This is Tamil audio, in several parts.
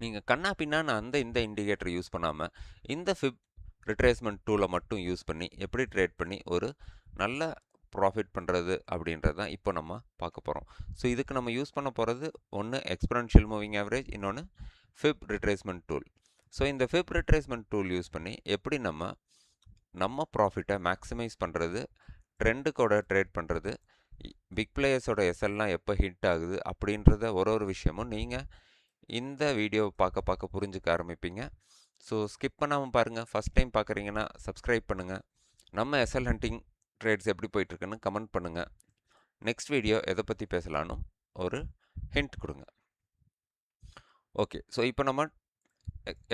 நீங்கள் கண்ணா பின்னான்னு அந்த இந்த இண்டிகேட்டர் யூஸ் பண்ணாமல் இந்த ஃபிப் ரிட்ரேஸ்மெண்ட் டூலை மட்டும் யூஸ் பண்ணி எப்படி ட்ரேட் பண்ணி ஒரு நல்ல ப்ராஃபிட் பண்ணுறது அப்படின்றது தான் இப்போ நம்ம பார்க்க போகிறோம். ஸோ இதுக்கு நம்ம யூஸ் பண்ண போகிறது ஒன்று எக்ஸ்பொனென்ஷியல் மூவிங் ஆவரேஜ், இன்னொன்று ஃபிப் ரிட்ரேஸ்மெண்ட் டூல். ஸோ இந்த ஃபிப் ரிட்ரேஸ்மெண்ட் டூல் யூஸ் பண்ணி எப்படி நம்ம ப்ராஃபிட்டை மேக்ஸிமைஸ் பண்ணுறது, ட்ரெண்டுக்கோட ட்ரேட் பண்ணுறது, பிக் பிளேயர்ஸோட எஸ்எல்லாம் எப்போ ஹிட் ஆகுது அப்படின்றத ஒரு விஷயமும் நீங்கள் இந்த வீடியோ பார்க்க பார்க்க புரிஞ்சுக்க ஆரம்பிப்பீங்க. ஸோ ஸ்கிப் பண்ணாமல் பாருங்கள். ஃபஸ்ட் டைம் பார்க்குறீங்கன்னா சப்ஸ்கிரைப் பண்ணுங்கள். நம்ம எஸ்எல் ஹண்டிங் ட்ரேட்ஸ் எப்படி போயிட்டுருக்குன்னு கமெண்ட் பண்ணுங்கள். நெக்ஸ்ட் வீடியோ எதை பற்றி பேசலான்னு ஒரு ஹிண்ட் கொடுங்க. ஓகே, ஸோ இப்போ நம்ம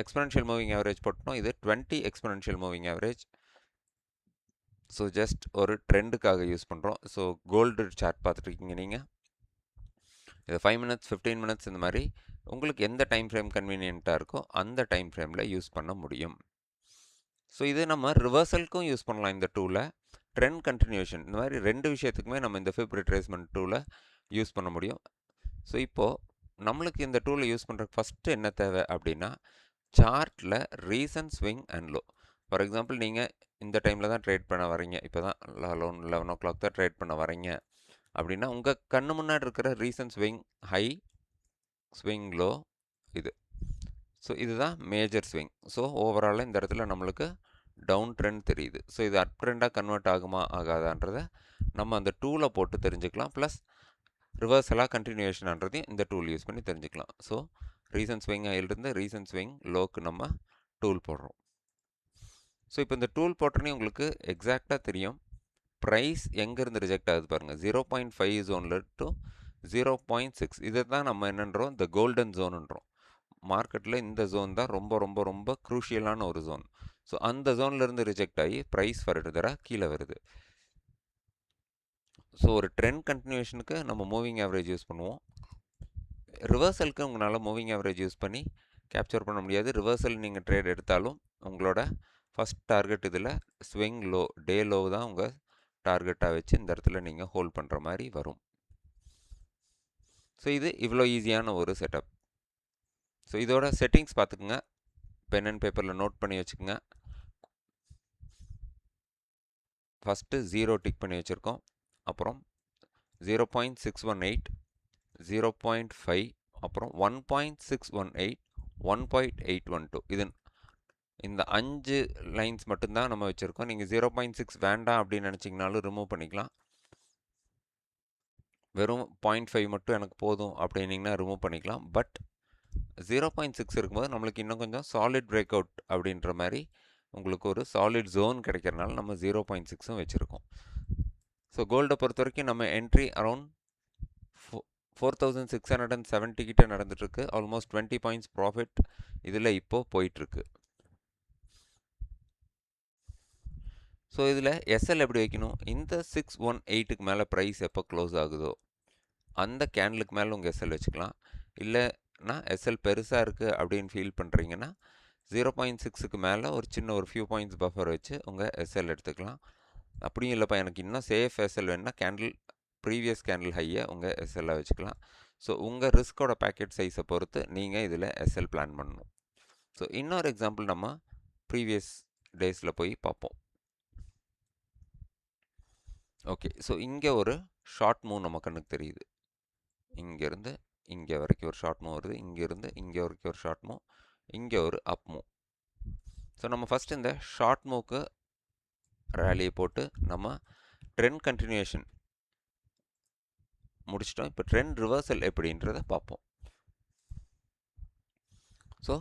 எக்ஸ்பொனென்ஷியல் மூவிங் ஆவரேஜ் போட்டோம். இது 20 exponential moving average. So just ஒரு ட்ரெண்டுக்காக யூஸ் பண்ணுறோம். ஸோ கோல்டு சார்ட் பார்த்துட்ருக்கீங்க நீங்கள். இது 5 மினிட்ஸ் 15 மினிட்ஸ் இந்த மாதிரி உங்களுக்கு எந்த டைம் ஃப்ரேம் கன்வீனியண்ட்டாக இருக்கோ அந்த டைம் ஃப்ரேமில் யூஸ் பண்ண முடியும். ஸோ இது நம்ம ரிவர்சலுக்கும் யூஸ் பண்ணலாம். இந்த டூலை ட்ரெண்ட் கண்டினியூஷன் இந்த மாதிரி ரெண்டு விஷயத்துக்குமே நம்ம இந்த ஃபிப் ரிட்ரேஸ்மெண்ட் டூலை யூஸ் பண்ண முடியும். ஸோ இப்போது நம்மளுக்கு இந்த டூலை யூஸ் பண்ணுறதுக்கு ஃபஸ்ட்டு என்ன தேவை அப்படின்னா, சார்ட்டில் recent swing and low. For example நீங்கள் இந்த டைமில் தான் ட்ரேட் பண்ண வரீங்க, இப்போ தான் 11 o'clock தான் ட்ரேட் பண்ண வரீங்க அப்படின்னா, உங்கள் கண்ணு முன்னாடி இருக்கிற recent swing high, swing low இது. ஸோ இதுதான் மேஜர் ஸ்விங். ஸோ ஓவராலாக இந்த இடத்துல நம்மளுக்கு டவுன் ட்ரெண்ட் தெரியுது. ஸோ இது அப் ட்ரெண்டாக கன்வெர்ட் ஆகுமா ஆகாதான்றதை நம்ம அந்த டூலை போட்டு தெரிஞ்சுக்கலாம். ப்ளஸ் ரிவர்சலாக கண்டினியூஷன்ன்றதையும் இந்த டூல் யூஸ் பண்ணி தெரிஞ்சுக்கலாம். ஸோ ரீசன்ட் ஸ்விங் ஹையிலிருந்து ரீசன்ட் ஸ்விங் லோக்கு நம்ம டூல் போடுறோம். ஸோ இப்போ இந்த டூல் போட்டோன்னே உங்களுக்கு எக்ஸாக்டாக தெரியும் ப்ரைஸ் எங்கேருந்து ரிஜெக்ட் ஆகுது பாருங்கள். 0.5 ஜோனில் டு 0.6. இதை தான் நம்ம என்னன்றோம், இந்த கோல்டன் ஜோனுன்றோம். மார்க்கெட்டில் இந்த ஜோன் தான் ரொம்ப ரொம்ப ரொம்ப க்ரூஷியலான ஒரு ஜோன். ஸோ அந்த ஜோன்லேருந்து ரிஜெக்ட் ஆகி ப்ரைஸ் ஃபர்தராக கீழே வருது. ஸோ ஒரு ட்ரெண்ட் கண்டினியூஷனுக்கு நம்ம மூவிங் ஆவரேஜ் யூஸ் பண்ணுவோம். ரிவர்சலுக்கு உங்களால் மூவிங் ஆவரேஜ் யூஸ் பண்ணி கேப்சர் பண்ண முடியாது. ரிவர்சல் நீங்கள் ட்ரேட் எடுத்தாலும் உங்களோட ஃபஸ்ட் டார்கெட் இதில் ஸ்விங் லோ, டே லோ தான் உங்கள் டார்கெட்டாக வச்சு இந்த இடத்துல நீங்கள் ஹோல்ட் பண்ணுற மாதிரி வரும். ஸோ இது இவ்வளோ ஈஸியான ஒரு செட்டப். ஸோ இதோட செட்டிங்ஸ் பார்த்துக்குங்க. பென் அண்ட் பேப்பரில் நோட் பண்ணி வச்சுக்கோங்க. ஃபஸ்ட்டு 0 டிக் பண்ணி வச்சுருக்கோம். அப்புறம் 0.618, 0.5, அப்புறம் 1.618, 1.812. இது இந்த 5 லைன்ஸ் மட்டும்தான் நம்ம வச்சுருக்கோம். நீங்கள் 0.6 வேண்டாம் அப்படின்னு நினச்சிங்கனாலும் ரிமூவ் பண்ணிக்கலாம். வெறும் 0.5 மட்டும் எனக்கு போதும் அப்படின்னிங்கன்னா ரிமூவ் பண்ணிக்கலாம். பட் 0.6 இருக்கும்போது நம்மளுக்கு இன்னும் கொஞ்சம் சாலிட் பிரேக் அவுட் அப்படின்ற மாதிரி உங்களுக்கு ஒரு சாலிட் ஜோன் கிடைக்கிறனால நம்ம 0.6ம் வச்சுருக்கோம். ஸோ கோல்டை பொறுத்த வரைக்கும் நம்ம என்ட்ரி அரௌண்ட் 4670 கிட்ட நடந்துட்டுருக்கு. ஆல்மோஸ்ட் 20 பாயிண்ட்ஸ் ப்ராஃபிட் இதில் இப்போது போயிட்டுருக்கு. ஸோ இதில் எஸ்எல் எப்படி வைக்கணும், இந்த 618க்கு மேலே ப்ரைஸ் எப்போ க்ளோஸ் ஆகுதோ அந்த கேண்டலுக்கு மேலே உங்கள் எஸ்எல் வச்சுக்கலாம். இல்லைனா எஸ்எல் பெருசாக இருக்குது அப்படின்னு ஃபீல் பண்ணுறீங்கன்னா 0.6க்கு மேலே ஒரு சின்ன ஒரு ஃபியூ பாயிண்ட்ஸ் பஃபர் வச்சு உங்கள் எஸ்எல் எடுத்துக்கலாம். அப்படியும் இல்லைப்பா எனக்கு இன்னும் சேஃப் எஸ்எல் வேணுன்னா ப்ரீவியஸ் கேண்டில் ஹையை உங்கள் எஸ்எல்லாக வச்சுக்கலாம். ஸோ உங்கள் ரிஸ்கோட பேக்கெட் சைஸை பொறுத்து நீங்கள் இதில் எஸ்எல் பிளான் பண்ணணும். ஸோ இன்னொரு எக்ஸாம்பிள் நம்ம ப்ரீவியஸ் டேஸில் போய் பார்ப்போம். ஓகே, ஸோ இங்கே ஒரு ஷார்ட் மூவ் நம்ம கண்ணுக்கு தெரியுது. இங்கேருந்து இங்கே வரைக்கும் ஒரு ஷார்ட் மூவ் வருது. இங்கேருந்து இங்கே வரைக்கும் ஒரு ஷார்ட் மூவ், இங்கே ஒரு அப் மூவ். ஸோ நம்ம ஃபஸ்ட் இந்த ஷார்ட் மூவ்க்கு ரேலியை போட்டு நம்ம ட்ரெண்ட் கண்டினியூஷன் முடிச்சிட்டோம். இப்போ ட்ரெண்ட் ரிவர்சல் எப்படின்றத பார்ப்போம். ஸோ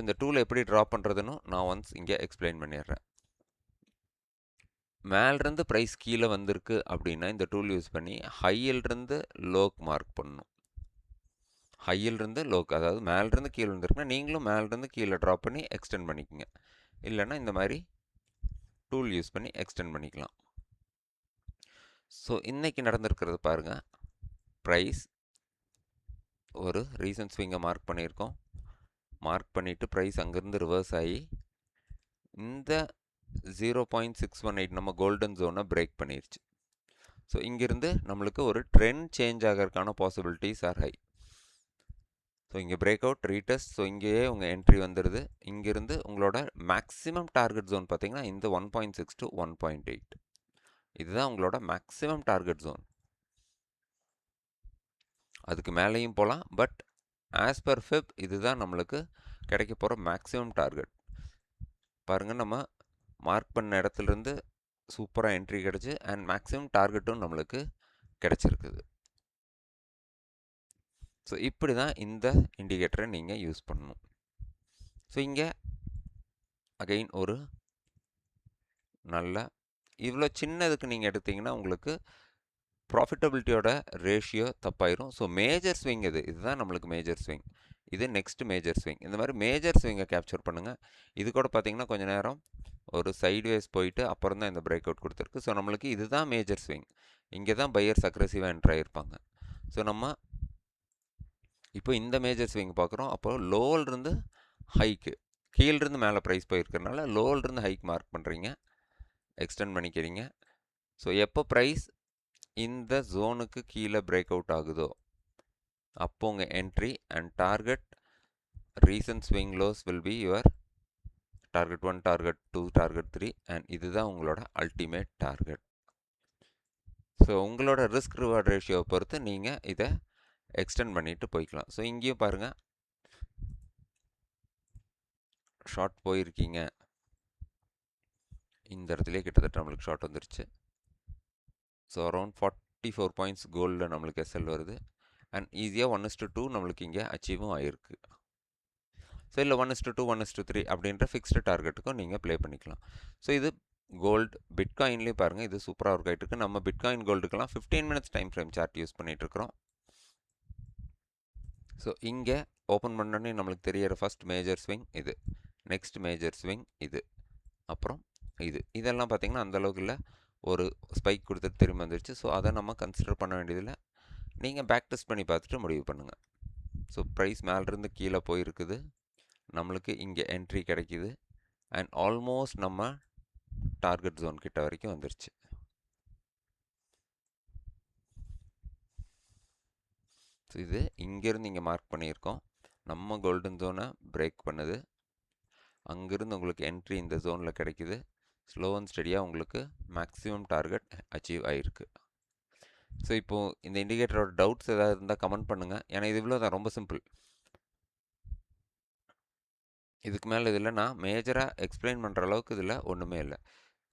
இந்த டூலை எப்படி ட்ரா பண்ணுறதுன்னு நான் ஒன்ஸ் இங்கே எக்ஸ்பிளைன் பண்ணிடுறேன். மேலிருந்து ப்ரைஸ் கீழே வந்திருக்கு அப்படின்னா இந்த டூல் யூஸ் பண்ணி ஹையிலிருந்து லோக்கு மார்க் பண்ணணும். ஹையிலிருந்து லோக்கு, அதாவது மேலிருந்து கீழே வந்திருக்குன்னா நீங்களும் மேலிருந்து கீழே ட்ரா பண்ணி எக்ஸ்டெண்ட் பண்ணிக்கோங்க. இல்லைன்னா இந்த மாதிரி டூல் யூஸ் பண்ணி எக்ஸ்டெண்ட் பண்ணிக்கலாம். ஸோ இன்றைக்கி நடந்திருக்கிறது பாருங்கள். ப்ரைஸ் ஒரு ரீசன்ட் ஸ்விங்கை மார்க் பண்ணியிருக்கோம். மார்க் பண்ணிவிட்டு ப்ரைஸ் அங்கேருந்து ரிவர்ஸ் ஆகி இந்த 0.618 நம்ம கோல்டன் ஜோனை பிரேக் பண்ணிடுச்சு. ஸோ இங்கிருந்து நம்மளுக்கு ஒரு ட்ரெண்ட் சேஞ்ச் ஆகிறதுக்கான பாசிபிலிட்டிஸ் ஆர் ஹை. ஸோ இங்கே பிரேக் அவுட் ரீடெஸ்ட். ஸோ இங்கேயே உங்கள் என்ட்ரி வந்துடுது. இங்கிருந்து உங்களோட மேக்ஸிமம் டார்கெட் ஜோன் பார்த்தீங்கன்னா இந்த 1.6 to 1.8 இதுதான் உங்களோட மேக்ஸிமம் டார்கெட் ஜோன். அதுக்கு மேலேயும் போகலாம், பட் ஆஸ் பர் ஃபிப் இதுதான் நம்மளுக்கு கிடைக்க போகிற மேக்ஸிமம் டார்கெட். பாருங்கள், நம்ம மார்க் பண்ண இடத்துலேருந்து சூப்பராக என்ட்ரி கிடச்சி அண்ட் மேக்ஸிமம் டார்கெட்டும் நம்மளுக்கு கிடச்சிருக்குது. ஸோ இப்படி தான் இந்த இண்டிகேட்டரை நீங்கள் யூஸ் பண்ணணும். ஸோ இங்கே அகைன் ஒரு நல்ல இவ்வளோ சின்னதுக்கு நீங்கள் எடுத்தீங்கன்னா உங்களுக்கு ப்ராஃபிட்டபிலிட்டியோட ரேஷியோ தப்பாயிரும். ஸோ மேஜர் ஸ்விங் இதுதான் நம்மளுக்கு மேஜர் ஸ்விங். இது நெக்ஸ்ட் மேஜர் ஸ்விங். இந்த மாதிரி மேஜர் ஸ்விங்கை கேப்சர் பண்ணுங்கள். இது கூட பார்த்தீங்கன்னா கொஞ்சம் நேரம் ஒரு சைட்வேஸ் போயிட்டு அப்புறம் தான் இந்த பிரேக் அவுட் கொடுத்துருக்கு. ஸோ நம்மளுக்கு இதுதான் மேஜர் ஸ்விங். இங்கே தான் பையர்ஸ் அக்ரெசிவாக என்ட்ரு ஆகிருப்பாங்க. ஸோ நம்ம இப்போ இந்த மேஜர் ஸ்விங் பார்க்குறோம். அப்போ லோவிலிருந்து ஹைக்கு, கீழிருந்து மேலே ப்ரைஸ் போயிருக்கிறதுனால லோவிலிருந்து ஹைக் மார்க் பண்ணுறீங்க, எக்ஸ்டெண்ட் பண்ணிக்கிறீங்க. ஸோ எப்போ ப்ரைஸ் இந்த ஜோனுக்கு கீழே பிரேக் அவுட் ஆகுதோ அப்போ உங்கள் entry and target recent swing lows will be your target 1, target 2, target 3 and இதுதான் உங்களோட அல்டிமேட் டார்கெட். ஸோ உங்களோட ரிஸ்க் ரிவார்ட் ரேஷியோவை பொறுத்து நீங்கள் இதை எக்ஸ்டெண்ட் பண்ணிட்டு போய்க்கலாம். ஸோ இங்கேயும் பாருங்கள், ஷார்ட் போயிருக்கீங்க, இந்த இடத்துலேயே கிட்டத்தட்ட நம்மளுக்கு ஷார்ட் வந்துருச்சு. ஸோ அரௌண்ட் 44 பாயிண்ட்ஸ் கோல்டில் நம்மளுக்கு எஸ்எல் வருது அண்ட் ஈஸியாக 1:2 நம்மளுக்கு இங்கே அச்சீவும் ஆகிருக்கு. ஸோ இல்லை 1:2, 1:3 அப்படின்ற ஃபிக்ஸ்டு டார்கெட்டுக்கும் நீங்கள் ப்ளே பண்ணிக்கலாம். ஸோ இது கோல்டு. பிட்காயின்லேயும் பாருங்கள், இது சூப்பராக ஒர்க் ஆகிட்டு இருக்கு. நம்ம பிட்காயின் கோல்டுக்கெல்லாம் 15 minutes time frame chart use பண்ணிகிட்ருக்கிறோம். ஸோ இங்கே ஓப்பன் பண்ணோன்னே நம்மளுக்கு தெரியற ஃபஸ்ட் மேஜர் ஸ்விங் இது, நெக்ஸ்ட் மேஜர் ஸ்விங் இது, அப்புறம் இதெல்லாம் பார்த்திங்கன்னா அந்தளவுக்கு இல்லை, ஒரு ஸ்பைக் கொடுத்துட்டு திரும்பி வந்துருச்சு. ஸோ அதை நம்ம கன்சிடர் பண்ண வேண்டியதில்லை. நீங்கள் பேக் டெஸ்ட் பண்ணி பார்த்துட்டு முடிவு பண்ணுங்கள். ஸோ ப்ரைஸ் மேலேருந்து கீழே போயிருக்குது, நம்மளுக்கு இங்கே என்ட்ரி கிடைக்கிது அண்ட் ஆல்மோஸ்ட் நம்ம டார்கெட் ஜோன் கிட்ட வரைக்கும் வந்துருச்சு. ஸோ இது இங்கேருந்து இங்கே மார்க் பண்ணியிருக்கோம், நம்ம கோல்டன் ஜோனை பிரேக் பண்ணுது, அங்கேருந்து உங்களுக்கு என்ட்ரி இந்த ஜோனில் கிடைக்கிது. ஸ்லோ அண்ட் ஸ்டடியாக உங்களுக்கு மேக்ஸிமம் டார்கெட் அச்சீவ் ஆகிருக்கு. ஸோ இப்போது இந்த இண்டிகேட்டரோட டவுட்ஸ் ஏதாவது இருந்தால் கமெண்ட் பண்ணுங்கள். ஏன்னா இது இவ்வளோ தான், ரொம்ப சிம்பிள். இதுக்கு மேலே இதில் நான் மேஜராக எக்ஸ்பிளைன் பண்ணுற அளவுக்கு இதில் ஒன்றுமே இல்லை.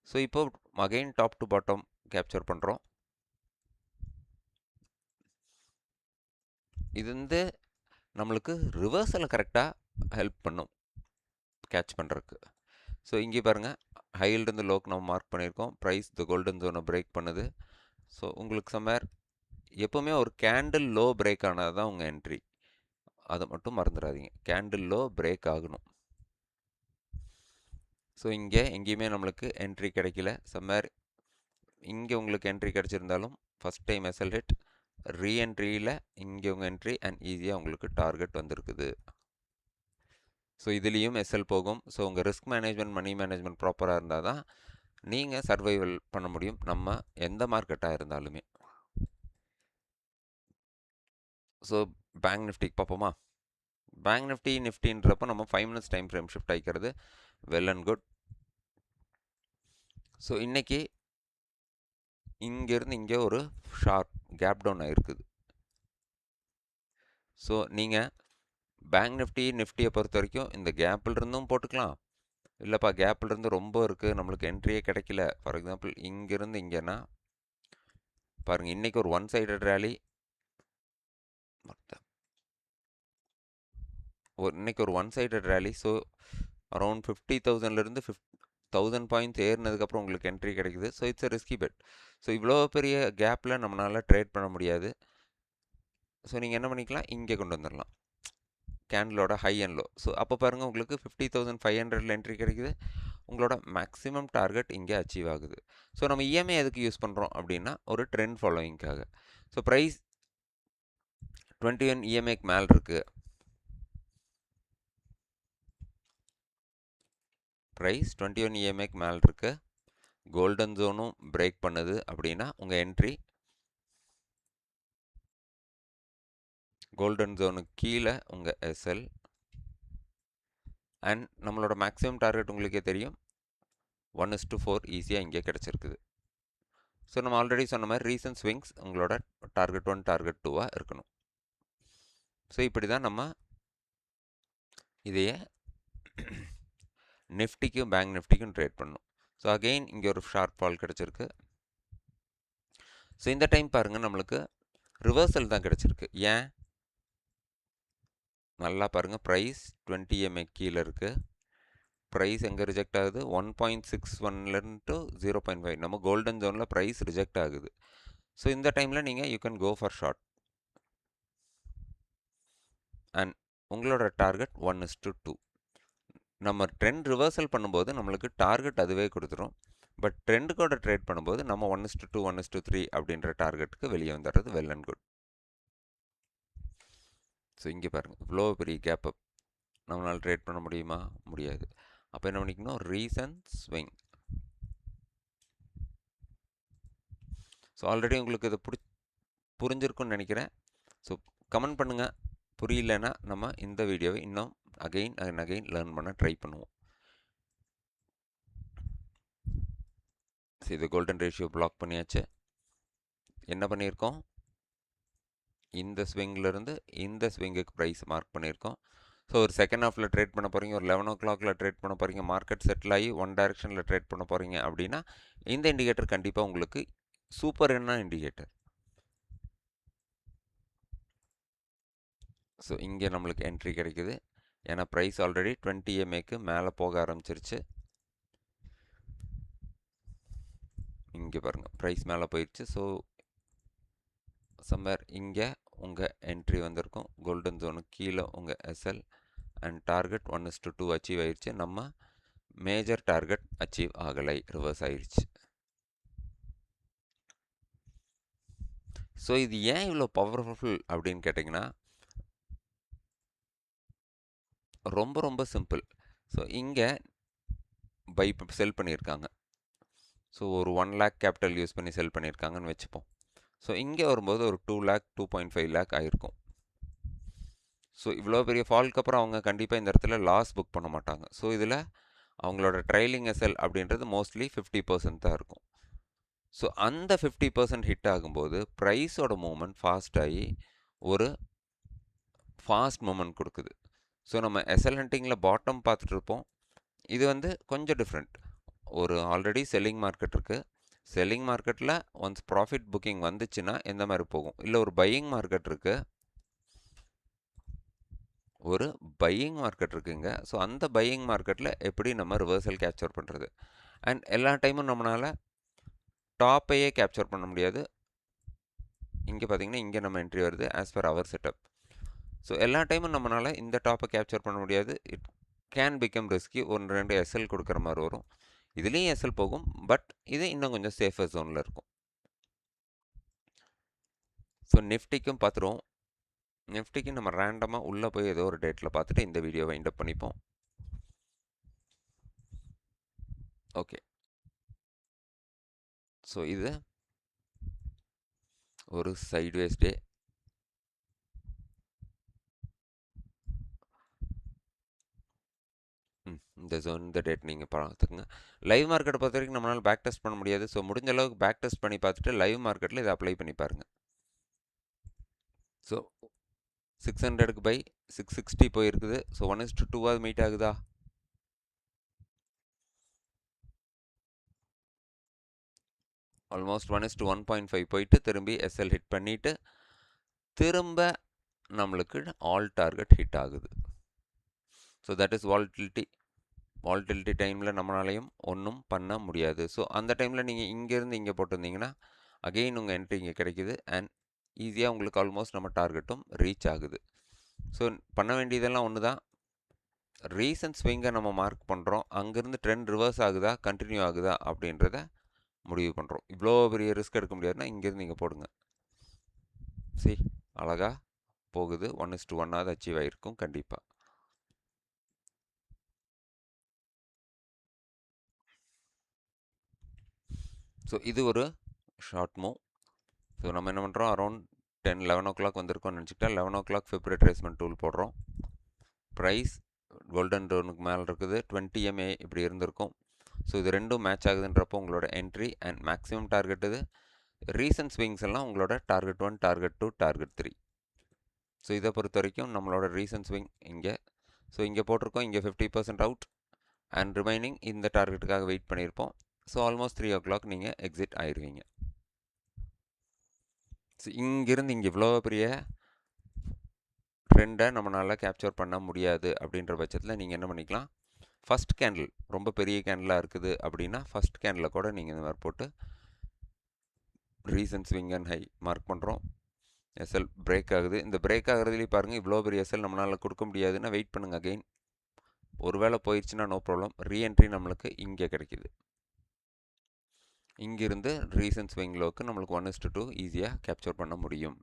ஸோ இப்போ again top to bottom capture பண்ணுறோம். இது வந்து நம்மளுக்கு ரிவர்ஸில் கரெக்டாக ஹெல்ப் பண்ணும் கேட்ச் பண்ணுறதுக்கு. ஸோ இங்கே பாருங்கள், ஹையிலிருந்து லோக்கு நம்ம மார்க் பண்ணியிருக்கோம், ப்ரைஸ் த கோல்டன் ஜோனை பிரேக் பண்ணுது. ஸோ உங்களுக்கு சம்மேர் எப்போவுமே ஒரு கேண்டில் லோ பிரேக் ஆனது தான் உங்கள் என்ட்ரி, அதை மட்டும் மறந்துடாதீங்க. கேண்டில் லோ பிரேக் ஆகணும். ஸோ இங்கே எங்கேயுமே நம்மளுக்கு என்ட்ரி கிடைக்கல. சம்மேர் இங்கே உங்களுக்கு என்ட்ரி கிடச்சிருந்தாலும் ஃபஸ்ட் டைம் எஸ்எல் ஹிட், ரீஎன்ட்ரியில் இங்கே உங்கள் என்ட்ரி அண்ட் ஈஸியாக உங்களுக்கு டார்கெட் வந்திருக்குது. ஸோ இதுலேயும் எஸ்எல் போகும். ஸோ உங்கள் ரிஸ்க் மேனேஜ்மெண்ட், மணி மேனேஜ்மெண்ட் ப்ராப்பராக இருந்தால் தான் நீங்கள் சர்வைவல் பண்ண முடியும், நம்ம எந்த மார்க்கெட்டாக இருந்தாலுமே. ஸோ பேங்க் நிஃப்டிக்கு பார்ப்போமா? பேங்க் நிஃப்டின்றப்போ நம்ம 5 மினிட்ஸ் டைம் ஃப்ரேம் ஷிஃப்ட் ஆகிக்கிறது வெல் அண்ட் குட். ஸோ இன்றைக்கி இங்கேருந்து இங்கே ஒரு ஷார்ப் கேப் டவுன் ஆகிருக்குது. ஸோ நீங்கள் பேங்க் நிஃப்டியை பொறுத்த வரைக்கும் இந்த கேப்பில் இருந்தும் போட்டுக்கலாம், இல்லைப்பா கேப்பில் இருந்து ரொம்ப இருக்குது நம்மளுக்கு என்ட்ரியே கிடைக்கல, ஃபார் எக்ஸாம்பிள் இங்கேருந்து இங்கேனா பாருங்கள், இன்றைக்கி ஒரு ஒன் சைடட் ரேலி, இன்றைக்கி ஒரு one sided rally. So around 50,000லேருந்து 1000 பாயிண்ட்ஸ் ஏறினதுக்கப்புறம் உங்களுக்கு என்ட்ரி கிடைக்குது. So it's a risky bet. So இவ்வளோ பெரிய கேப்பில் நம்மளால் ட்ரேட் பண்ண முடியாது. ஸோ நீங்கள் என்ன பண்ணிக்கலாம், இங்கே கொண்டு வந்துடலாம் கேண்டிலோட ஹை அண்ட் லோ. ஸோ அப்போ பாருங்கள், உங்களுக்கு 50,500 என்ட்ரி கிடைக்குது, உங்களோட மேக்ஸிமம் டார்கெட் இங்கே அச்சீவ் ஆகுது. ஸோ நம்ம இஎம்ஐ எதுக்கு யூஸ் பண்ணுறோம் அப்படின்னா ஒரு ட்ரெண்ட் ஃபாலோயிங்காக. ஸோ ப்ரைஸ் 21 இஎம்ஐக்கு மேலே இருக்குது, ப்ரைஸ் 21 இஎம்ஐக்கு மேலே இருக்குது, கோல்டன் ஜோனும் பிரேக் பண்ணுது அப்படின்னா உங்கள் என்ட்ரி கோல்டன் ஜோனுக்கு கீழே உங்கள் எஸ்எல் அண்ட் நம்மளோட மேக்ஸிமம் டார்கெட் உங்களுக்கே தெரியும் 1:4 ஈஸியாக இங்கே கிடச்சிருக்குது. ஸோ நம்ம ஆல்ரெடி சொன்ன மாதிரி ரீசன்ட் ஸ்விங்ஸ் உங்களோட டார்கெட் 1 டார்கெட் 2 இருக்கணும். ஸோ இப்படி தான் நம்ம இதையே நிஃப்டிக்கும் பேங்க் நிஃப்டிக்கும் ட்ரேட் பண்ணணும். ஸோ அகெயின் இங்கே ஒரு ஷார்ப் ஃபால் கிடச்சிருக்கு. ஸோ இந்த டைம் பாருங்கள் நம்மளுக்கு ரிவர்சல் தான் கிடச்சிருக்கு. ஏன் நல்லா பாருங்கள், ப்ரைஸ் 20 EMA கீழே இருக்குது. ப்ரைஸ் எங்கே ரிஜெக்ட் ஆகுது 1.61லேருந்து 0.5 நம்ம கோல்டன் ஜோனில் ப்ரைஸ் ரிஜெக்ட் ஆகுது. ஸோ இந்த டைமில் நீங்கள் you can go for short and உங்களோட டார்கெட் 1:2. நம்ம ட்ரெண்ட் ரிவர்சல் பண்ணும்போது நம்மளுக்கு டார்கெட் அதுவே கொடுத்துரும். பட் ட்ரெண்டுக்கோட ட்ரேட் பண்ணும்போது நம்ம 1:2 1:3 அப்படின்ற டார்கெட்டுக்கு வெளியே வந்துடுறது வெல் அண்ட் குட். ஸோ இங்கே பாருங்கள், இவ்வளோ பெரிய கேப் அப் நம்மளால் ட்ரேட் பண்ண முடியுமா? முடியாது. அப்போ என்ன பண்ணிக்கணும், ரீசன் ஸ்விங். ஸோ ஆல்ரெடி உங்களுக்கு இது புரிஞ்சிருக்குன்னு நினைக்கிறேன். ஸோ கமெண்ட் பண்ணுங்கள். புரியலன்னா நம்ம இந்த வீடியோவை இன்னும் அகைன் அண்ட் அகைன் லேர்ன் பண்ண ட்ரை பண்ணுவோம். இது கோல்டன் ரேஷியோ பிளாக் பண்ணியாச்சு. என்ன பண்ணியிருக்கோம், இந்த ஸ்விங்கிலிருந்து இந்த ஸ்விங்குக்கு ப்ரைஸ் மார்க் பண்ணியிருக்கோம். ஸோ ஒரு செகண்ட் ஹாஃபில் ட்ரேட் பண்ண போகிறீங்க, ஒரு 11 o'clockல ட்ரேட் பண்ண போகிறீங்க, மார்க்கெட் செட்டில் ஆகி ஒன் டைரெக்ஷனில் ட்ரேட் பண்ண போகிறீங்க அப்படின்னா இந்த இண்டிகேட்டர் கண்டிப்பாக உங்களுக்கு சூப்பர் என்ன இண்டிகேட்டர். ஸோ இங்கே நம்மளுக்கு என்ட்ரி கிடைக்குது. ஏன்னா ப்ரைஸ் ஆல்ரெடி 20 EMAக்கு மேலே போக ஆரம்பிச்சிருச்சு. இங்கே பாருங்கள், ப்ரைஸ் மேலே போயிடுச்சு. ஸோ சம்வேர் இங்கே உங்கள் என்ட்ரி வந்திருக்கும். கோல்டன் ஜோனுக்கு கீழே உங்கள் எஸ்எல் அண்ட் டார்கெட் 1:2 அச்சீவ் ஆயிடுச்சு. நம்ம மேஜர் டார்கெட் அச்சீவ் ஆகலை, ரிவர்ஸ் ஆயிடுச்சு. ஸோ இது ஏன் இவ்வளோ பவர்ஃபுல் அப்படின்னு கேட்டிங்கன்னா ரொம்ப ரொம்ப சிம்பிள். ஸோ இங்கே பை செல் பண்ணியிருக்காங்க. ஸோ ஒரு 1 lakh கேபிட்டல் யூஸ் பண்ணி செல் பண்ணியிருக்காங்கன்னு வச்சுப்போம். ஸோ இங்கே வரும்போது ஒரு 2 lakh 2.5 lakh ஆகிருக்கும். ஸோ இவ்வளோ பெரிய ஃபால்க்கு அப்புறம் அவங்க கண்டிப்பாக இந்த இடத்துல லாஸ் புக் பண்ண மாட்டாங்க. ஸோ இதில் அவங்களோட ட்ரைலிங் எஸ்எல் அப்படின்றது மோஸ்ட்லி 50% தான் இருக்கும். ஸோ அந்த 50% ஹிட் ஆகும்போது ப்ரைஸோட மூமெண்ட் ஃபாஸ்ட் ஆகி ஒரு ஃபாஸ்ட் மூமெண்ட் கொடுக்குது. ஸோ நம்ம எஸ்எல் ஹண்டிங்கில் பாட்டம் பார்த்துட்டு இருப்போம். இது வந்து கொஞ்சம் டிஃப்ரெண்ட். ஒரு ஆல்ரெடி செல்லிங் மார்க்கெட் இருக்குது. செல்லிங் மார்க்கெட்டில் ஒன்ஸ் ப்ராஃபிட் புக்கிங் வந்துச்சுன்னா எந்த மாதிரி போகும், இல்லை ஒரு பையிங் மார்க்கெட் இருக்குது, ஒரு பையிங் மார்க்கெட் இருக்குங்க. ஸோ அந்த பையிங் மார்க்கெட்டில் எப்படி நம்ம ரிவர்சல் கேப்சர் பண்ணுறது. அண்ட் எல்லா டைமும் நம்மளால் டாப்பையே கேப்சர் பண்ண முடியாது. இங்கே பார்த்தீங்கன்னா இங்கே நம்ம என்ட்ரி வருது as per our setup. So எல்லா டைமும் நம்மளால் இந்த டாப்பை கேப்சர் பண்ண முடியாது. It can become risky. 1-2 SL கொடுக்குற மாதிரி வரும். இதுலேயும் எஸ்எல் போகும், பட் இது இன்னும் கொஞ்சம் சேஃபர் ஜோனில் இருக்கும். ஸோ நிஃப்டிக்கும் பார்த்துருவோம். நிஃப்டிக்கு நம்ம ரேண்டமாக உள்ளே போய் ஏதோ ஒரு டேட்டில் பார்த்துட்டு இந்த வீடியோ வைண்ட் அப் பண்ணிப்போம். ஓகே, ஸோ இது ஒரு சைட்வேஸ் டே. இந்த ஜோன் இந்த டேட் நீங்கள் பார்த்துக்குங்க. லைவ் மார்க்கெட்டை பொறுத்த வரைக்கும் நம்மளால் பேக் டெஸ்ட் பண்ண முடியாது. ஸோ முடிஞ்ச அளவுக்கு பேக் டெஸ்ட் பண்ணி பார்த்துட்டு லைவ் மார்க்கெட்டில் இதை அப்ளை பண்ணி பாருங்கள். ஸோ 600க்கு பை 660 போயிருக்குது. ஸோ 1:2 மீட் ஆகுதா? ஆல்மோஸ்ட் 1:1.5 போயிட்டு திரும்பி எஸ்எல் ஹிட் பண்ணிவிட்டு திரும்ப நம்மளுக்கு ஆல் டார்கெட் ஹிட் ஆகுது. ஸோ தட் இஸ் வால்டிலிட்டி டைமில் நம்மளாலையும் ஒன்றும் பண்ண முடியாது. ஸோ அந்த டைமில் நீங்கள் இங்கேருந்து இங்கே போட்டிருந்தீங்கன்னா அகெயின் உங்கள் என்ட்ரி இங்கே கிடைக்குது அண்ட் ஈஸியாக உங்களுக்கு ஆல்மோஸ்ட் நம்ம டார்கெட்டும் ரீச் ஆகுது. ஸோ பண்ண வேண்டியதெல்லாம் ஒன்று தான், ரீசன்ட் ஸ்விங்கை நம்ம மார்க் பண்ணுறோம். அங்கேருந்து ட்ரெண்ட் ரிவர்ஸ் ஆகுதா கண்டினியூ ஆகுதா அப்படின்றத முடிவு பண்ணுறோம். இவ்வளோ பெரிய ரிஸ்க் எடுக்க முடியாதுன்னா இங்கேருந்து நீங்கள் போடுங்க. சரி, அழகாக போகுது. 1:1 அச்சீவ் ஆகிருக்கும் கண்டிப்பாக. ஸோ இது ஒரு ஷார்ட் மூவ். ஸோ நம்ம என்ன பண்ணுறோம், அரௌண்ட் 11 o'clock வந்திருக்கோம்னு நினச்சிக்கிட்டா 11 o'clock ஃபிப் ரிட்ரேஸ்மெண்ட் டூல் போடுறோம். ப்ரைஸ் கோல்டன் டோனுக்கு மேலே இருக்குது, 20 MA இப்படி இருந்திருக்கும். ஸோ இது ரெண்டும் மேட்ச் ஆகுதுன்றப்போ உங்களோட என்ட்ரி அண்ட் மேக்ஸிமம் டார்கெட் இது. ரீசன்ட் ஸ்விங்ஸ் எல்லாம் உங்களோட டார்கெட் 1, டார்கெட் 2, டார்கெட் 3. ஸோ இதை பொறுத்த வரைக்கும் நம்மளோட ரீசன்ட் ஸ்விங் இங்கே. ஸோ இங்கே போட்டிருக்கோம், இங்கே 50% அவுட் அண்ட் ரிமைனிங் இந்த டார்கெட்டுக்காக வெயிட் பண்ணியிருப்போம். ஸோ ஆல்மோஸ்ட் 3 o'clock நீங்கள் எக்ஸிட் ஆயிடுவீங்க. ஸோ இங்கிருந்து இங்கே இவ்வளோ பெரிய ட்ரெண்டை நம்மளால் கேப்சர் பண்ண முடியாது அப்படின்ற பட்சத்தில் நீங்கள் என்ன பண்ணிக்கலாம், ஃபஸ்ட் கேண்டில் ரொம்ப பெரிய கேண்டிலாக இருக்குது அப்படின்னா ஃபஸ்ட் கேண்டில் கூட நீங்கள் இந்த மாதிரி போட்டு recent swing and high mark பண்ணுறோம். எஸ்எல் பிரேக் ஆகுது. இந்த பிரேக் ஆகுறதுலேயே பாருங்கள், இவ்வளோ பெரிய எஸ்எல் நம்மளால் கொடுக்க முடியாதுன்னா வெயிட் பண்ணுங்கள் அகெயின். ஒருவேளை போயிடுச்சுன்னா நோ ப்ராப்ளம், ரீஎன்ட்ரி நம்மளுக்கு இங்கே கிடைக்கிது. இங்கிருந்து ரீசன்ட் ஸ்விங் லோக்கு நம்மளுக்கு 1:2 ஈஸியாக கேப்சர் பண்ண முடியும்.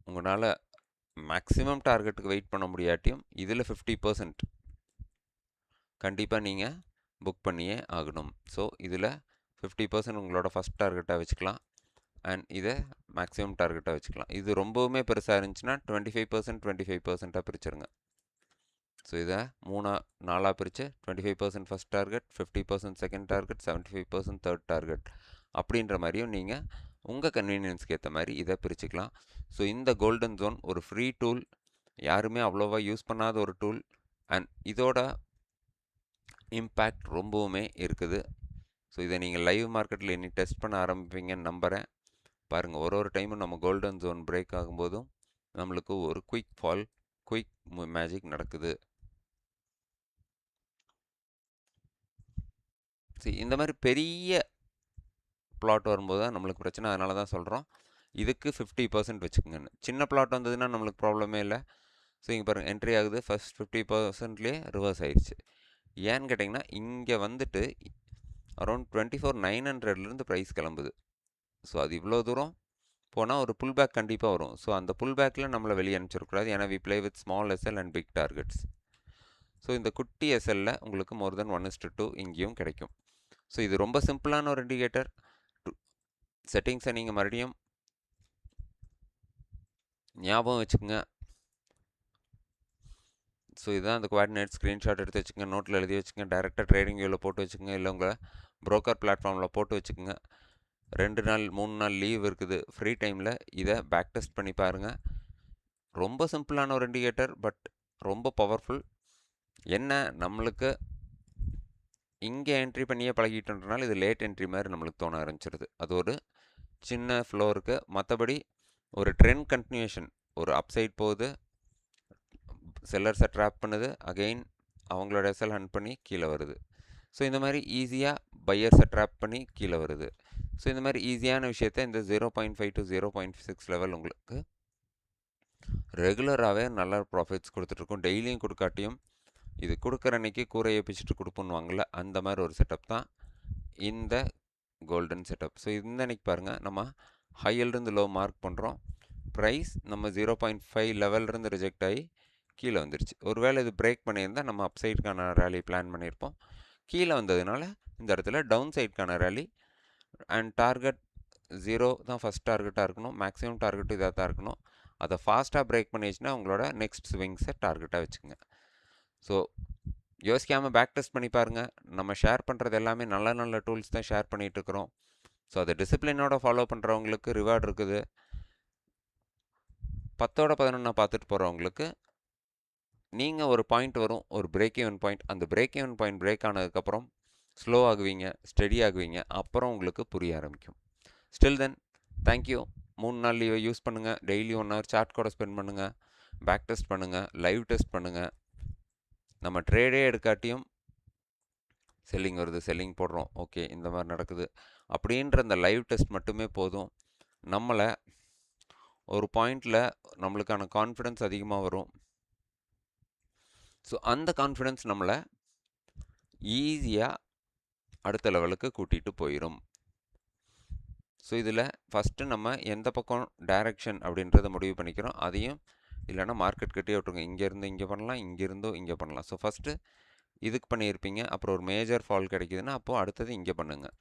உங்களால் மேக்ஸிமம் டார்கெட்டுக்கு வெயிட் பண்ண முடியாட்டியும் இதில் 50% கண்டிப்பாக நீங்கள் புக் பண்ணியே ஆகணும். ஸோ இதில் 50% உங்களோட ஃபஸ்ட் டார்கெட்டாக வச்சுக்கலாம் அண்ட் இதை மேக்ஸிமம் டார்கெட்டாக வச்சுக்கலாம். இது ரொம்பவுமே பெருசாக இருந்துச்சுன்னா 25% 25%ஆக பிரிச்சுருங்க. ஸோ இதை 4ஆக பிரித்து 25% first target, 50% second target, 75% third target அப்படின்ற மாதிரியும் நீங்கள் உங்கள் கன்வீனியன்ஸ்க்கு ஏற்ற மாதிரி இதை பிரிச்சுக்கலாம். ஸோ இந்த கோல்டன் ஜோன் ஒரு ஃப்ரீ டூல், யாருமே அவ்வளோவா யூஸ் பண்ணாத ஒரு டூல் அண்ட் இதோட இம்பேக்ட் ரொம்பவுமே இருக்குது. ஸோ இதை நீங்கள் லைவ் மார்க்கெட்டில் இனி டெஸ்ட் பண்ண ஆரம்பிப்பீங்கன்னு நம்புகிறேன். பாருங்கள், ஒரு டைமும் நம்ம கோல்டன் ஜோன் பிரேக் ஆகும்போதும் நம்மளுக்கு ஒரு குயிக் ஃபால், குயிக் மேஜிக் நடக்குது. சரி, இந்த மாதிரி பெரிய பிளாட் வரும்போது தான் நம்மளுக்கு பிரச்சனை. அதனால தான் சொல்கிறோம் இதுக்கு 50% வச்சுக்கோங்கன்னு. சின்ன பிளாட் வந்ததுன்னா நம்மளுக்கு ப்ராப்ளமே இல்லை. ஸோ இங்கே பாருங்கள், என்ட்ரி ஆகுது, ஃபஸ்ட் 50%லேயே ரிவர்ஸ் ஆயிடுச்சு. ஏன்னு கேட்டிங்கன்னா இங்கே வந்துட்டு அரௌண்ட் 24,900லேருந்து ப்ரைஸ் கிளம்புது. ஸோ அது இவ்வளோ தூரம் போனால் ஒரு புல் பேக் கண்டிப்பாக வரும். ஸோ அந்த புல் பேக்கில் நம்மளை வெளியே அனுப்பிச்சிடக்கூடாது. ஏன்னா we play with small SL and big targets. So இந்த குட்டி எஸ்எல்ல உங்களுக்கு மோர் தென் 1:2 இங்கேயும் கிடைக்கும். ஸோ இது ரொம்ப சிம்பிளான ஒரு இண்டிகேட்டர். செட்டிங்ஸை நீங்கள் மறுபடியும் ஞாபகம் வச்சுக்கோங்க. ஸோ இதுதான் அந்த கோஆர்டினேட், ஸ்க்ரீன்ஷாட் எடுத்து வச்சுக்கோங்க, நோட்டில் எழுதி வச்சுக்கோங்க, டேரெக்டாக ட்ரேடிங் வியூவில் போட்டு வச்சுக்கோங்க, இல்லை உங்கள் ப்ரோக்கர் பிளாட்ஃபார்மில் போட்டு வச்சுக்கோங்க. 2 நாள் 3 நாள் லீவ் இருக்குது, ஃப்ரீ டைமில் இதை பேக் டெஸ்ட் பண்ணி பாருங்கள். ரொம்ப சிம்பிளான ஒரு இண்டிகேட்டர், பட் ரொம்ப பவர்ஃபுல். என்ன, நம்மளுக்கு இங்கே என்ட்ரி பண்ணியே பழகிட்டோன்றனால இது லேட் என்ட்ரி மாதிரி நம்மளுக்கு தோண ஆரம்பிச்சிருது. அது ஒரு சின்ன ஃப்ளோ இருக்குது. மற்றபடி ஒரு ட்ரெண்ட் கண்டினியூஷன், ஒரு அப்சைட் போகுது, செல்லர்ஸை ட்ராப் பண்ணுது, அகெயின் அவங்களோட எஸ்எல் ஹண்ட் பண்ணி கீழே வருது. ஸோ இந்த மாதிரி ஈஸியாக பையர்ஸை ட்ராப் பண்ணி கீழே வருது. ஸோ இந்த மாதிரி ஈஸியான விஷயத்தை இந்த 0.5 to 0.6 லெவல் உங்களுக்கு ரெகுலராகவே நல்ல ப்ராஃபிட்ஸ் கொடுத்துட்ருக்கோம். டெய்லியும் கொடுக்காட்டியும் இது கொடுக்குற அன்றைக்கி கூரையை பிச்சுட்டு கொடுப்புன்னுவாங்கள்ல, அந்த மாதிரி ஒரு செட்டப் தான் இந்த கோல்டன் செட்டப். ஸோ இந்த அன்றைக்கி பாருங்கள், நம்ம ஹையிலிருந்து லோ மார்க் பண்ணுறோம். ப்ரைஸ் நம்ம 0.5 லெவல்லேருந்து ரிஜெக்ட் ஆகி கீழே வந்துருச்சு. ஒருவேளை இது பிரேக் பண்ணியிருந்தால் நம்ம அப் சைடுக்கான ரேலி பிளான் பண்ணியிருப்போம். கீழே வந்ததுனால இந்த இடத்துல டவுன் சைடுக்கான ரேலி அண்ட் டார்கெட் 0 தான் ஃபஸ்ட் டார்கெட்டாக இருக்கணும். மேக்ஸிமம் டார்கெட் இதாக தான் இருக்கணும். அதை ஃபாஸ்ட்டாக பிரேக் பண்ணிடுச்சுன்னா உங்களோட நெக்ஸ்ட் ஸ்விங்ஸை டார்கெட்டாக வச்சுக்கோங்க. ஸோ யோசிக்காமல் பேக் டெஸ்ட் பண்ணி பாருங்கள். நம்ம ஷேர் பண்ணுறது எல்லாமே நல்ல நல்ல டூல்ஸ் தான் ஷேர் பண்ணிகிட்ருக்குறோம். ஸோ அதை டிசிப்ளினோட ஃபாலோ பண்ணுறவங்களுக்கு ரிவார்டு இருக்குது. 10ஓட 11 பார்த்துட்டு போகிறவங்களுக்கு நீங்கள் ஒரு பாயிண்ட் வரும், ஒரு பிரேக் ஈவன் பாயிண்ட். அந்த பிரேக் ஈவன் பாயிண்ட் பிரேக் ஆனதுக்கப்புறம் ஸ்லோ ஆகுவீங்க, ஸ்டெடி ஆகுவீங்க, அப்புறம் உங்களுக்கு புரிய ஆரம்பிக்கும். ஸ்டில் தென் தேங்க்யூ. 3 நாள் லீவை யூஸ் பண்ணுங்கள். டெய்லி 1 hour சார்ட் கூட ஸ்பெண்ட் பண்ணுங்கள், பேக் டெஸ்ட் பண்ணுங்கள், லைவ் டெஸ்ட் பண்ணுங்கள். நம்ம ட்ரேடே எடுக்காட்டியும் செல்லிங் வருது, செல்லிங் போடுறோம், ஓகே இந்த மாதிரி நடக்குது அப்படின்ற அந்த லைவ் டெஸ்ட் மட்டுமே போதும். நம்மளை ஒரு பாயிண்டில் நம்மளுக்கான கான்ஃபிடென்ஸ் அதிகமாக வரும். ஸோ அந்த கான்ஃபிடென்ஸ் நம்மளை ஈஸியாக அடுத்த லெவலுக்கு கூட்டிகிட்டு போயிடும். ஸோ இதில் ஃபஸ்ட்டு நம்ம எந்த பக்கம் டைரக்ஷன் அப்படின்றத முடிவு பண்ணிக்கிறோம். அதையும் இல்லைனா மார்க்கெட் கிட்டே விட்டுருங்க. இங்கேருந்து இங்கே பண்ணலாம், இங்கேருந்தோ இங்கே பண்ணலாம். ஸோ ஃபஸ்ட்டு இதுக்கு பண்ணியிருப்பீங்க, அப்புறம் ஒரு மேஜர் ஃபால் கிடைக்குதுன்னா அப்போது அடுத்தது இங்கே பண்ணுங்கள்.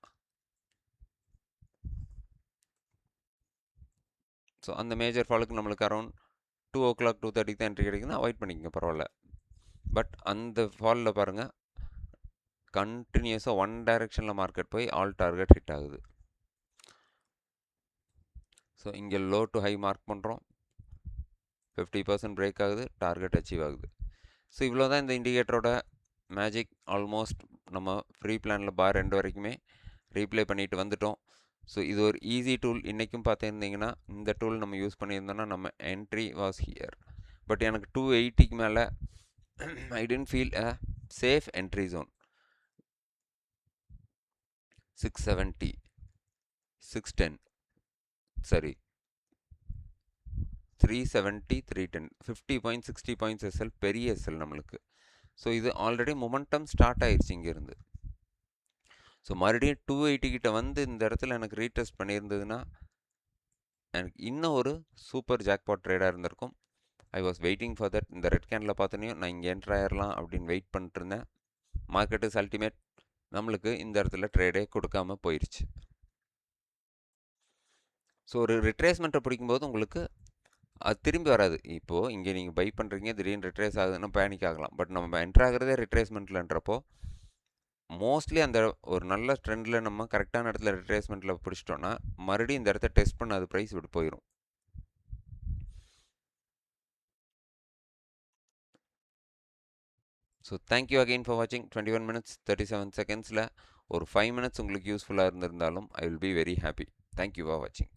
ஸோ அந்த மேஜர் ஃபாலுக்கு நம்மளுக்கு அரௌண்ட் 2 o'clock 2:30 தான் என்ட்ரி கிடைக்குதுன்னா அவாய்ட் பண்ணிக்கங்க, பரவாயில்ல. பட் அந்த ஃபாலில் பாருங்கள், கண்டினியூஸாக ஒன் டைரெக்ஷனில் மார்க்கெட் போய் ஆல் டார்கெட் ஹிட் ஆகுது. ஸோ இங்கே லோ டு ஹை மார்க் பண்ணுறோம், 50% பிரேக் ஆகுது, டார்கெட் அச்சீவ் ஆகுது. ஸோ இவ்வளோ தான் இந்த இண்டிகேட்டரோட மேஜிக். ஆல்மோஸ்ட் நம்ம ஃப்ரீ பிளானில் பார் 2 வரைக்குமே ரீப்ளே பண்ணிட்டு வந்துட்டோம். ஸோ இது ஒரு ஈஸி டூல். இன்றைக்கும் பார்த்துருந்தீங்கன்னா இந்த டூல் நம்ம யூஸ் பண்ணியிருந்தோன்னா நம்ம என்ட்ரி வாஸ் ஹியர். பட் எனக்கு 280க்கு மேலே I tend feel a safe entry zone. 670, 610, சரி 370, 310, 50 பாயிண்ட்ஸ் 60 பாயிண்ட்ஸ் எஸ்எல், பெரிய எஸ்எல் நம்மளுக்கு. ஸோ இது ஆல்ரெடி மொமெண்டம் ஸ்டார்ட் ஆயிடுச்சு இங்கேருந்து. ஸோ மறுபடியும் 280 கிட்ட வந்து இந்த இடத்துல எனக்கு ரீடெஸ்ட் பண்ணியிருந்ததுன்னா எனக்கு இன்னும் ஒரு சூப்பர் ஜாக்பாட் ட்ரேடாக இருந்திருக்கும். I was waiting for that. இந்த ரெட் கேண்டில் பார்த்தோன்னையும் நான் இங்கே என்ட்ரு ஆயிடலாம் அப்படின்னு வெயிட் பண்ணிட்டு இருந்தேன். மார்க்கெட் இஸ் அல்டிமேட் நம்மளுக்கு இந்த இடத்துல ட்ரேடே கொடுக்காம போயிடுச்சு. ஸோ ஒரு ரிட்ரேஸ்மெண்ட்டை பிடிக்கும்போது உங்களுக்கு அது திரும்பி வராது. இப்போது இங்கே நீங்கள் பை பண்ணுறீங்க, திடீர்னு ரிட்ரேஸ் ஆகுதுன்னா பேனிக் ஆகலாம். பட் நம்ம என்ட்ரு ஆகிறதே ரிட்ரேஸ்மெண்ட்லன்றப்போ மோஸ்ட்லி அந்த ஒரு நல்ல ட்ரெண்டில் நம்ம கரெக்டான இடத்துல ரிட்ரேஸ்மெண்ட்டில் பிடிச்சிட்டோன்னா மறுபடியும் இந்த இடத்த டெஸ்ட் பண்ண அது ப்ரைஸ் விட்டு போயிடும். ஸோ தேங்க்யூ அகெயின் ஃபார் வாட்சிங். 21 minutes 37 seconds ஒரு 5 minutes உங்களுக்கு யூஸ்ஃபுல்லாக இருந்திருந்தாலும் I will be very happy. Thank you for வாட்சிங்.